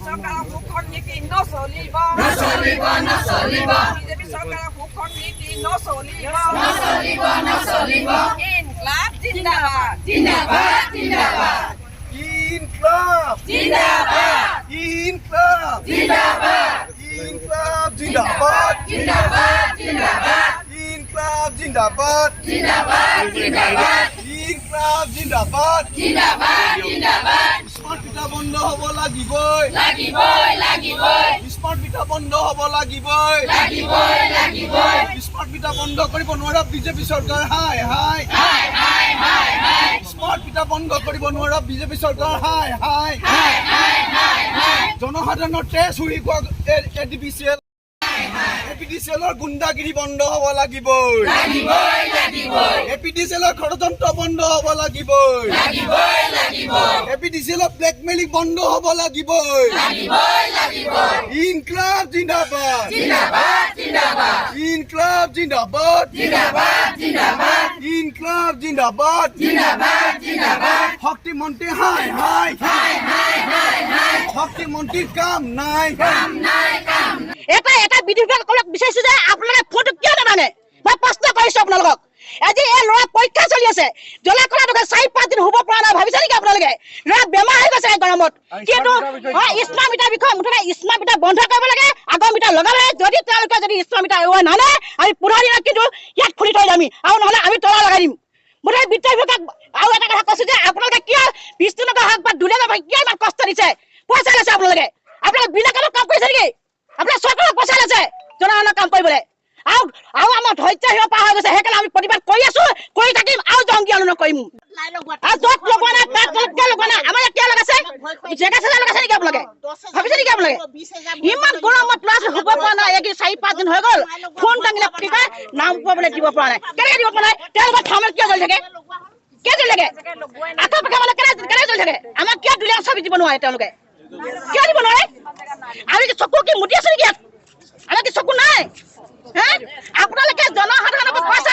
চৰকাৰৰ সুখৰ নীতি নচলিব বিজেপি চৰকাৰৰ সুখৰ নীতি নচলিব ইনকলাব জিন্দাবাদ ইনকলাব জিন্দাবাদ ইনকলাব জিন্দাবাদ ইনকলাব জিন্দাবাদ স্মাৰ্ট মিটাৰ বন্ধ হ'ব লাগিবই স্মাৰ্ট মিটাৰ বন্ধ হ'ব লাগিবই স্মাৰ্ট মিটাৰ বন্ধ কৰিব নোৱাৰা বিজেপি চৰকাৰ হাই স্মাৰ্ট মিটাৰ বন্ধ কৰিব নোৱাৰা বিজেপি চৰকাৰ হাই জনসাধাৰণৰ তেজ চুৰি কৰা এপিডিচিএলৰ গুণ্ডাগিৰি বন্ধ হ'ব লাগিবই এপিডিচিএলৰ ষড়যন্ত্ৰ বন্ধ হ'ব লাগিবই এপিডিচিএলৰ ব্লেকমেইলিং বন্ধ হ'ব লাগিবই ইনকলাব জিন্দাবাদ ইনকলাব জিন্দাবাদ ইনকলাব জিন্দাবাদ শক্তি মন্ত্ৰী হাই শক্তি মন্ত্ৰীৰ কাম নাই এটা বিধায়কসকলক বিচাৰিছো যে আপোনালোকে ফোনটো কিয় নামানে মই প্ৰশ্ন কৰিছো আপোনালোকক আজি এই ল'ৰা পৰীক্ষা চলি আছে জলাকলা 4-5 দিন হ'ব পৰা নাই ভাবিছে নেকি আপোনালোকে ল'ৰা বেমাৰ হৈ গৈছে গৰমত কিন্তু স্মাৰ্ট মিটাৰ বিষয়ে মুঠতে স্মাৰ্ট মিটাৰ বন্ধ কৰিব লাগে আগৰ মিটাৰ লগাব লাগে যদি তেওঁলোকে যদি স্মাৰ্ট মিটাৰ নানে আমি 15 দিনত কিন্তু ইয়াত খুলি থৈ যাম আৰু নহ'লে আমি তলা লগাই দিম মুঠতে বিধায়কক আৰু এটা কথা কৈছো যে আপোনালোকে কিয় বিষ্ণুনগৰ হওক বা দুলীয়াজান কিয় ইমান কষ্ট দিছে পইচা লৈছে আপোনালোকে বিনা কামত কাম কৰিছে নেকি আপোনাৰ চৰকাৰক পইচা লৈছে জনসাধাৰণৰ কাম কৰিবলৈ আৰু আমাৰ ধৈৰ্য সীমা পাৰ হৈ গৈছে সেইকাৰণে আমি প্ৰতিবাদ কৰি আছো কৰি থাকিম আৰু জংগী আন্দোলন কৰিম য'ত লগোৱা নাই তাত লগোৱা নাই আমাৰ এতিয়া লগাইছে জেগা চেগা লগাইছে নেকি আপোনালোকে ভাবিছে নেকি আপোনালোকে ইমান গৰমত ল'ৰা ছোৱালী শুব পৰা নাই 4-5 দিন হৈ গ'ল ফোন দাঙিলে কি কয় নাম পাবলৈ দিব পৰা নাই কেনেকৈ দিব পৰা নাই তেওঁলোকৰ থামত কিয় জ্বলি থাকে আঁতৰ পক্ষে মানে কেনেকৈ জ্বলি থাকে আমাক কিয় দুলীয়া ছবি দিব নোৱাৰে তেওঁলোকে কিয় দিব নোৱাৰে আমি কি চকু কি মুটি আছো নেকি ইয়াত আমাৰ কি চকু নাই আপোনালোকে জনসাধাৰণৰ পইচা